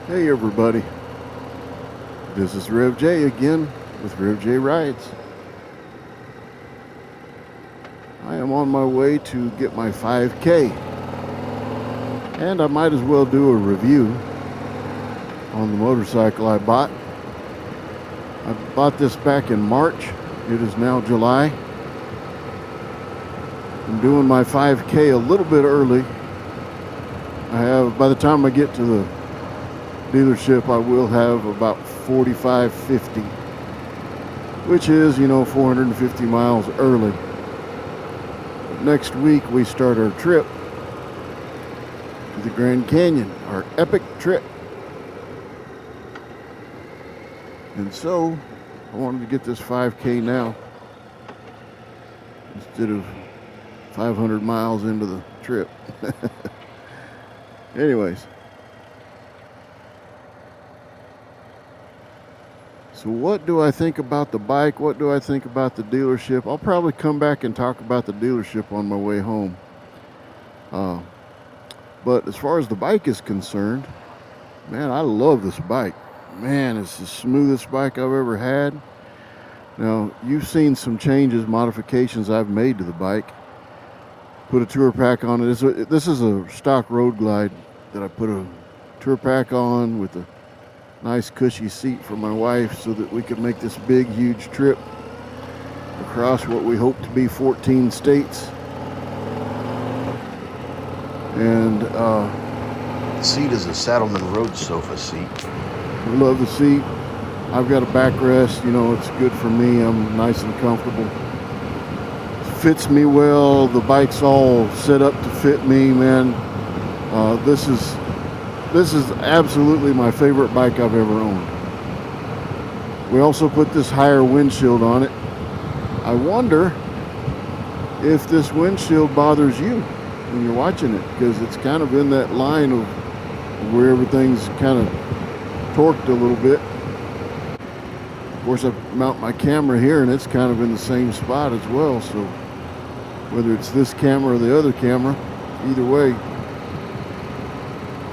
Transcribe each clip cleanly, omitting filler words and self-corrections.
Hey everybody, this is Rev J again with Rev J Rides. I am on my way to get my 5K, and I might as well do a review on the motorcycle I bought. I bought this back in March. It is now July. I'm doing my 5K a little bit early. By the time I get to the dealership, I will have about 45, 50, which is, 450 miles early. But next week we start our trip to the Grand Canyon, our epic trip. And so I wanted to get this 5K now instead of 500 miles into the trip. Anyways. So what do I think about the bike? What do I think about the dealership? I'll probably come back and talk about the dealership on my way home. But as far as the bike is concerned, man, I love this bike. Man, it's the smoothest bike I've ever had. Now, you've seen some changes, modifications I've made to the bike. Put a tour pack on it. This is a stock Road Glide that I put a tour pack on with a nice cushy seat for my wife so that we could make this big, huge trip across what we hope to be 14 states. And the seat is a Saddleman Road sofa seat. I love the seat. I've got a backrest, it's good for me. I'm nice and comfortable. It fits me well. The bike's all set up to fit me, man. This is absolutely my favorite bike I've ever owned. We also put this higher windshield on it. I wonder if this windshield bothers you when you're watching it, because it's kind of in that line of where everything's kind of torqued a little bit. Of course, I mount my camera here and it's kind of in the same spot as well, so whether it's this camera or the other camera, either way,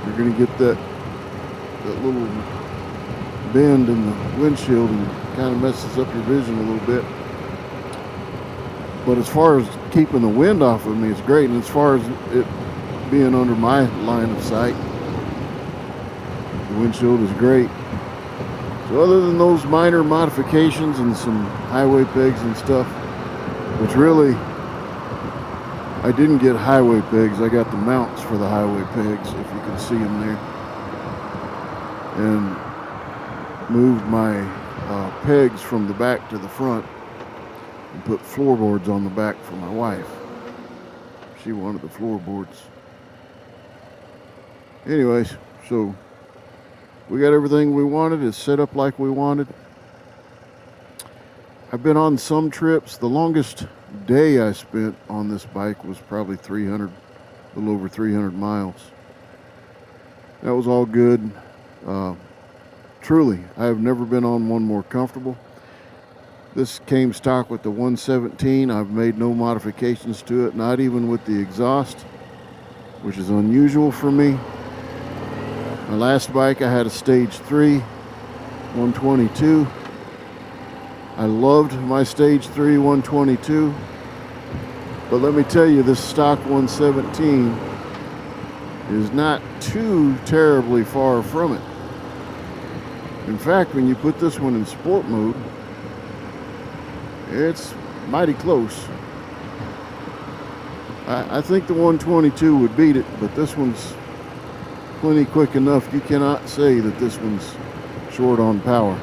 you're going to get that little bend in the windshield and kind of messes up your vision a little bit. But as far as keeping the wind off of me, it's great. And as far as it being under my line of sight, the windshield is great. So other than those minor modifications and some highway pegs and stuff, which really, I didn't get highway pegs. I got the mounts for the highway pegs, if you can see them there. And moved my pegs from the back to the front and put floorboards on the back for my wife. She wanted the floorboards. Anyways, so we got everything we wanted. It's set up like we wanted. I've been on some trips. The longest day I spent on this bike was probably a little over 300 miles. That was all good. Truly, I have never been on one more comfortable. This came stock with the 117. I've made no modifications to it, not even with the exhaust, which is unusual for me. My last bike, I had a Stage 3 122. I loved my Stage 3 122, but let me tell you, this stock 117 is not too terribly far from it. In fact, when you put this one in sport mode, it's mighty close. I think the 122 would beat it, but this one's plenty quick enough. You cannot say that this one's short on power.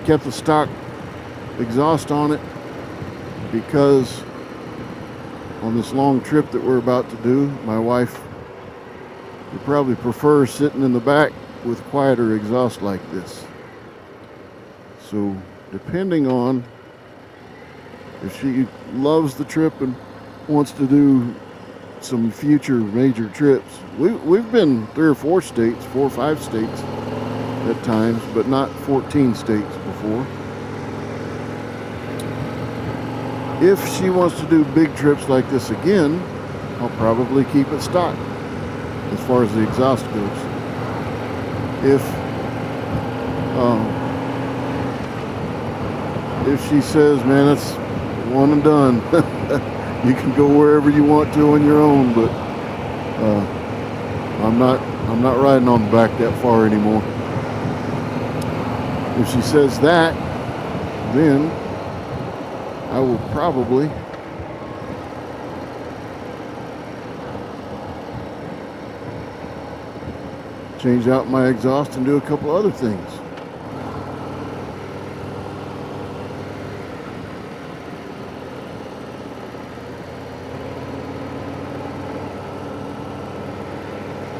Kept the stock exhaust on it because on this long trip that we're about to do, my wife would probably prefer sitting in the back with quieter exhaust like this. So depending on if she loves the trip and wants to do some future major trips, we've been 3 or 4 states, 4 or 5 states at times, but not 14 states before. If she wants to do big trips like this again, I'll probably keep it stock. as far as the exhaust goes. If she says, man, that's one and done, you can go wherever you want to on your own, but I'm not riding on the back that far anymore. If she says that, then I will probably change out my exhaust and do a couple other things.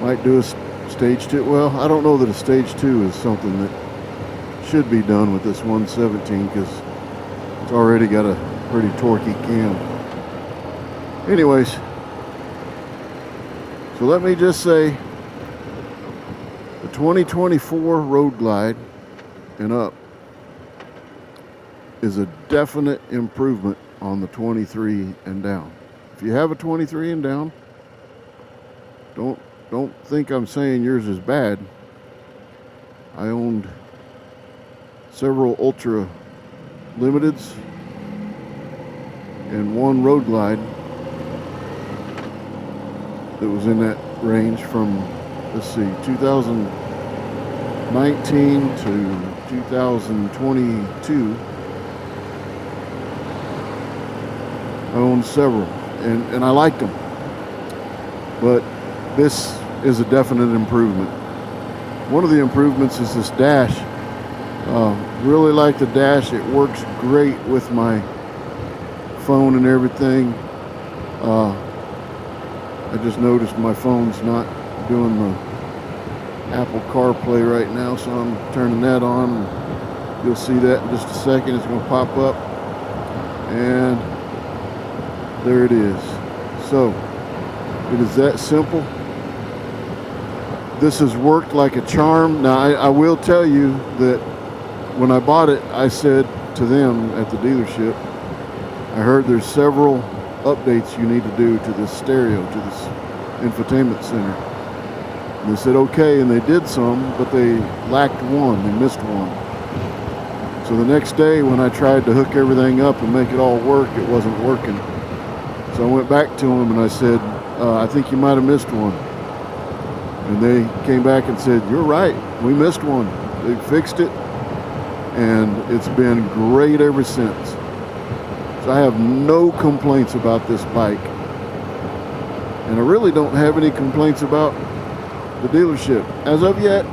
Might do a stage 2. Well, I don't know that a stage 2 is something that should be done with this 117 because it's already got a pretty torquey cam. Anyways, so let me just say the 2024 Road Glide and up is a definite improvement on the 23 and down. If you have a 23 and down, don't think I'm saying yours is bad. I owned several Ultra Limiteds and one Road Glide that was in that range from, let's see, 2019 to 2022. I owned several and I liked them, but this is a definite improvement. One of the improvements is this dash. Really like the dash. It works great with my phone and everything. I just noticed my phone's not doing the Apple CarPlay right now, so I'm turning that on. You'll see that in just a second. It's going to pop up, and there it is. So it is that simple. This has worked like a charm. Now, I will tell you that when I bought it, I said to them at the dealership, I heard there's several updates you need to do to this stereo, to this infotainment center. And they said, okay, and they did some, but they lacked one, they missed one. So the next day when I tried to hook everything up and make it all work, it wasn't working. So I went back to them and I said, I think you might have missed one. And they came back and said, you're right, we missed one. They fixed it, and it's been great ever since. So I have no complaints about this bike. And I really don't have any complaints about the dealership. As of yet,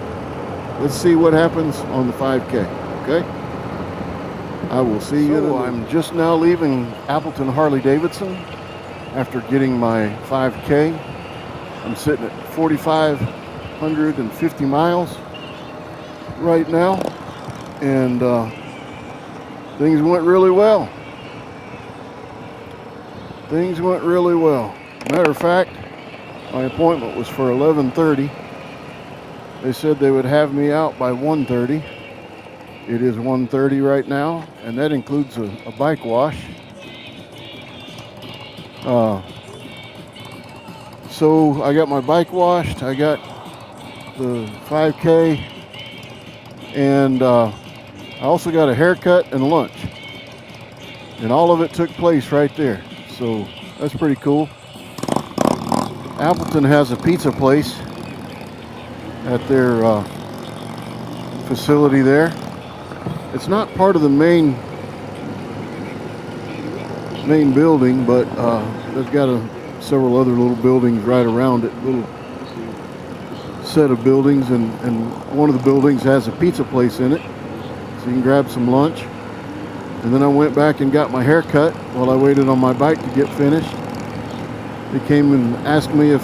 let's see what happens on the 5K, okay? I will see you. So I'm just now leaving Appleton Harley-Davidson after getting my 5K. I'm sitting at 4,550 miles right now, and things went really well. Things went really well. Matter of fact, my appointment was for 11:30. They said they would have me out by 1:30. It is 1:30 right now, and that includes a bike wash. So I got my bike washed, I got the 5K, and I also got a haircut and lunch. And all of it took place right there. So that's pretty cool. Appleton has a pizza place at their facility there. It's not part of the main building, but they've got several other little buildings right around it, little set of buildings, and one of the buildings has a pizza place in it, so you can grab some lunch. And then I went back and got my hair cut while I waited on my bike to get finished. They came and asked me if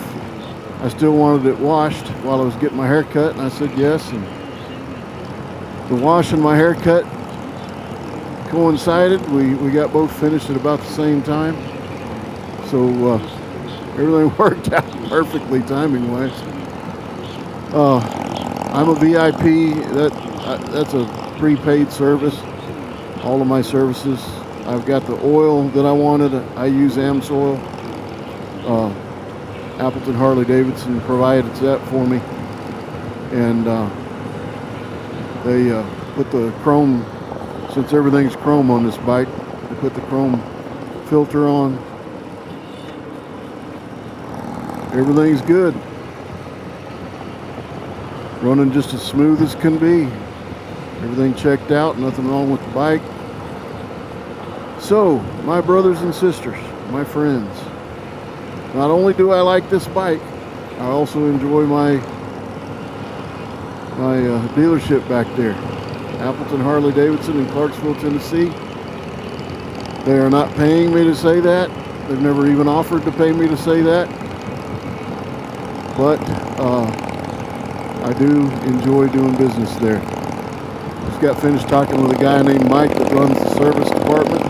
I still wanted it washed while I was getting my hair cut, and I said yes. And the wash and my haircut coincided. We got both finished at about the same time. So everything worked out perfectly timing-wise. I'm a VIP. That's a prepaid service. All of my services. I've got the oil that I wanted. I use AMSOIL. Appleton Harley Davidson provided that for me, and they put the chrome, since everything's chrome on this bike, they put the chrome filter on. Everything's good, running just as smooth as can be. Everything checked out, nothing wrong with the bike. So, my brothers and sisters, my friends, not only do I like this bike, I also enjoy my dealership back there, Appleton Harley Davidson in Clarksville, Tennessee. They are not paying me to say that. They've never even offered to pay me to say that. But I do enjoy doing business there. Just got finished talking with a guy named Mike that runs the service department.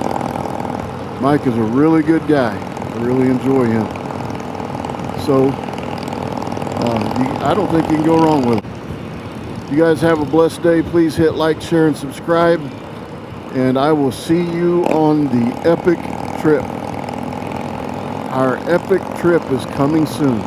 Mike is a really good guy. I really enjoy him. So I don't think you can go wrong with him. You guys have a blessed day. Please hit like, share, and subscribe. And I will see you on the epic trip. Our epic trip is coming soon.